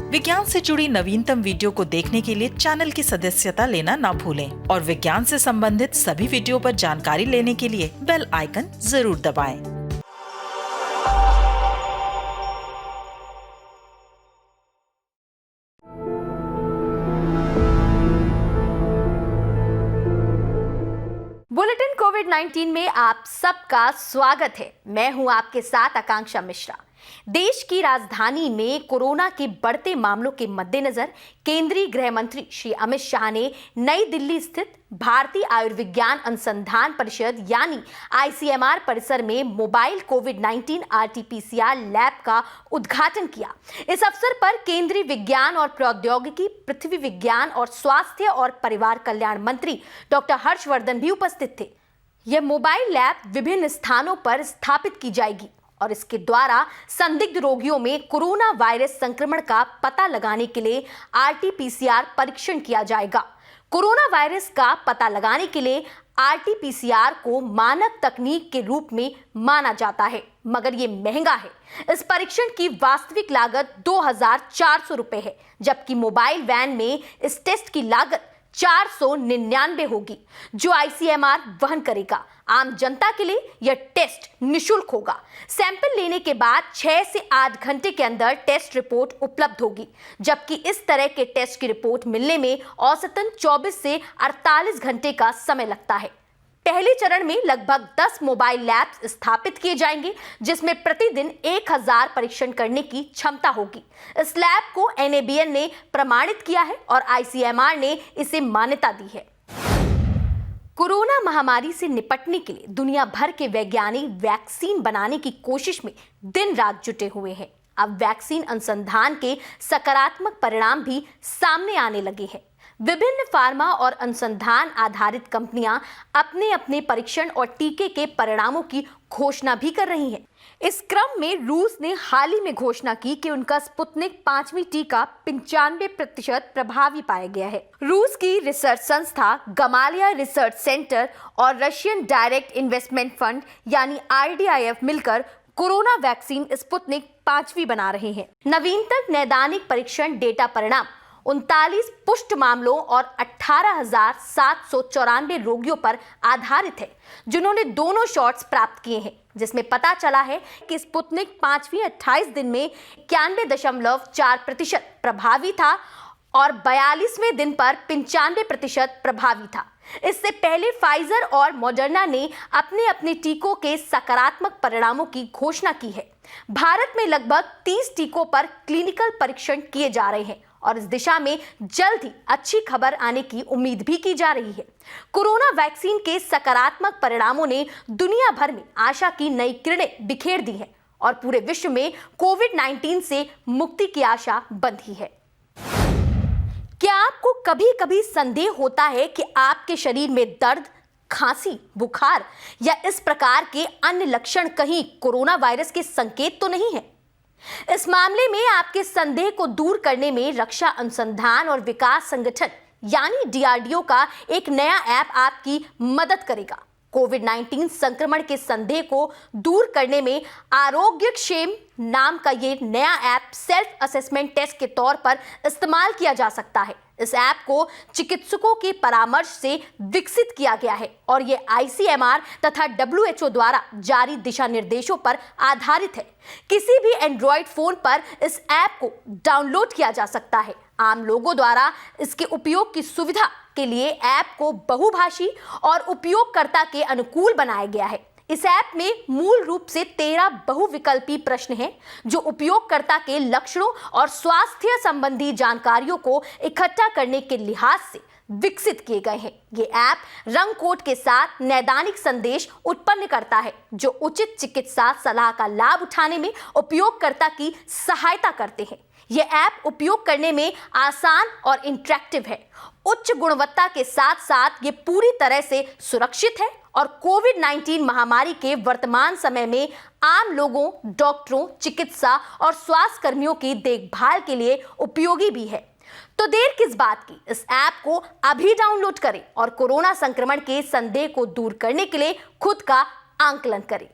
विज्ञान से जुड़ी नवीनतम वीडियो को देखने के लिए चैनल की सदस्यता लेना ना भूलें और विज्ञान से संबंधित सभी वीडियो पर जानकारी लेने के लिए बेल आइकन जरूर दबाएं। बुलेटिन कोविड-19 में आप सबका स्वागत है। मैं हूं आपके साथ आकांक्षा मिश्रा। देश की राजधानी में कोरोना के बढ़ते मामलों के मद्देनजर केंद्रीय गृह मंत्री श्री अमित शाह ने नई दिल्ली स्थित भारतीय आयुर्विज्ञान अनुसंधान परिषद यानी आईसीएमआर परिसर में मोबाइल कोविड-19 आरटी-पीसीआर लैब का उद्घाटन किया। इस अवसर पर केंद्रीय विज्ञान और प्रौद्योगिकी, पृथ्वी विज्ञान और स्वास्थ्य और परिवार कल्याण मंत्री डॉक्टर हर्षवर्धन भी उपस्थित थे। यह मोबाइल लैब विभिन्न स्थानों पर स्थापित की जाएगी और इसके द्वारा संदिग्ध रोगियों में कोरोना वायरस संक्रमण का पता लगाने के लिए आरटी-पीसीआर परीक्षण किया जाएगा। कोरोना वायरस का पता लगाने के लिए आरटी-पीसीआर को मानक तकनीक के रूप में माना जाता है, मगर ये महंगा है। इस परीक्षण की वास्तविक लागत 2,400 रुपए है, जबकि मोबाइल वैन में इस टेस्ट की लागत 499 होगी, जो आईसीएमआर वहन करेगा। आम जनता के लिए यह टेस्ट निशुल्क होगा। सैंपल लेने के बाद 6 से 8 घंटे के अंदर टेस्ट रिपोर्ट उपलब्ध होगी, जबकि इस तरह के टेस्ट की रिपोर्ट मिलने में औसतन 24 से 48 घंटे का समय लगता है। पहले चरण में लगभग 10 मोबाइल लैब्स स्थापित किए जाएंगे, जिसमें प्रतिदिन 1000 परीक्षण करने की क्षमता होगी। इस लैब को एनएबीएल ने प्रमाणित किया है और आईसीएमआर ने इसे मान्यता दी है। कोरोना महामारी से निपटने के लिए दुनिया भर के वैज्ञानिक वैक्सीन बनाने की कोशिश में दिन रात जुटे हुए हैं। अब वैक्सीन अनुसंधान के सकारात्मक परिणाम भी सामने आने लगे हैं। विभिन्न फार्मा और अनुसंधान आधारित कंपनियां अपने अपने परीक्षण और टीके के परिणामों की घोषणा भी कर रही हैं। इस क्रम में रूस ने हाल ही में घोषणा की कि उनका स्पुतनिक 5वीं टीका 95% प्रभावी पाया गया है। रूस की रिसर्च संस्था गमालिया रिसर्च सेंटर और रशियन डायरेक्ट इन्वेस्टमेंट फंड यानी RDIF मिलकर कोरोना वैक्सीन स्पुतनिक 5वीं बना रहे हैं। नवीनतम नैदानिक परीक्षण डेटा परिणाम 39 पुष्ट मामलों और 18,794 रोगियों पर आधारित है, जिन्होंने दोनों शॉट्स प्राप्त किए हैं, जिसमें पता चला है कि स्पुतनिक 5वीं 28 दिन में 91.4% प्रभावी था और 42वें दिन पर 95% प्रभावी था। इससे पहले फाइजर और मॉडर्ना ने अपने अपने टीकों के सकारात्मक परिणामों की घोषणा की है। भारत में लगभग 30 टीकों पर क्लिनिकल परीक्षण किए जा रहे हैं और इस दिशा में जल्द ही अच्छी खबर आने की उम्मीद भी की जा रही है। कोरोना वैक्सीन के सकारात्मक परिणामों ने दुनिया भर में आशा की नई किरणें बिखेर दी हैं और पूरे विश्व में कोविड-19 से मुक्ति की आशा बंधी है। क्या आपको कभी-कभी संदेह होता है कि आपके शरीर में दर्द, खांसी, बुखार या इस प्रकार के अन्य लक्षण कहीं कोरोना वायरस के संकेत तो नहीं है? इस मामले में आपके संदेह को दूर करने में रक्षा अनुसंधान और विकास संगठन यानी DRDO का एक नया ऐप आपकी मदद करेगा। कोविड-19 संक्रमण के संदेह को दूर करने में आरोग्यक्षेम नाम का ये नया ऐप सेल्फ असेसमेंट टेस्ट के तौर पर इस्तेमाल किया जा सकता है। इस ऐप को चिकित्सकों के परामर्श से विकसित किया गया है और ये आईसीएमआर तथा WHO द्वारा जारी दिशा निर्देशों पर आधारित है। किसी भी एंड्रॉयड फोन पर इस ऐप को डाउनलोड किया जा सकता है। आम लोगों द्वारा इसके उपयोग की सुविधा के लिए ऐप को बहुभाषी और उपयोगकर्ता के अनुकूल बनाया गया है। इस ऐप में मूल रूप से 13 बहुविकल्पी प्रश्न हैं, जो उपयोगकर्ता के लक्षणों और स्वास्थ्य संबंधी जानकारियों को इकट्ठा करने के लिहाज से विकसित किए गए हैं। ये ऐप रंग कोड के साथ नैदानिक संदेश उत्पन्न करता है, जो उचित चिकित्सा सलाह का लाभ उठाने में उपयोगकर्ता की सहायता करते हैं। यह ऐप उपयोग करने में आसान और इंटरैक्टिव है। उच्च गुणवत्ता के साथ साथ ये पूरी तरह से सुरक्षित है और कोविड-19 महामारी के वर्तमान समय में आम लोगों, डॉक्टरों, चिकित्सा और स्वास्थ्य कर्मियों की देखभाल के लिए उपयोगी भी है। तो देर किस बात की, इस ऐप को अभी डाउनलोड करें और कोरोना संक्रमण के संदेह को दूर करने के लिए खुद का आंकलन करें।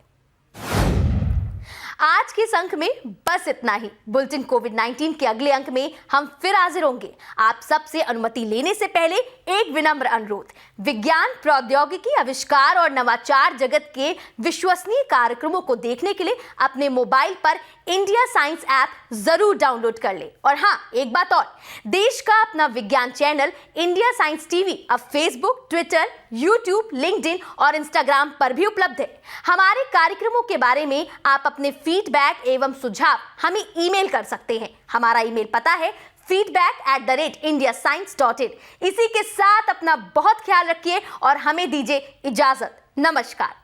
आज के इस अंक में बस इतना ही। बुलेटिन कोविड-19 के अगले अंक में हम फिर हाजिर होंगे। आप सबसे अनुमति लेने से पहले एक विनम्र अनुरोध, विज्ञान, प्रौद्योगिकी, आविष्कार और नवाचार जगत के विश्वसनीय कार्यक्रमों को देखने के लिए अपने मोबाइल पर इंडिया साइंस ऐप जरूर डाउनलोड कर ले। और हाँ, एक बात और, देश का अपना विज्ञान चैनल इंडिया साइंस टीवी अब फेसबुक, ट्विटर, यूट्यूब, लिंक्डइन और इंस्टाग्राम पर भी उपलब्ध है। हमारे कार्यक्रमों के बारे में आप अपने फीडबैक एवं सुझाव हमें ईमेल कर सकते हैं। हमारा ईमेल पता है feedback@indiascience.in। इसी के साथ अपना बहुत ख्याल रखिए और हमें दीजिए इजाजत। नमस्कार।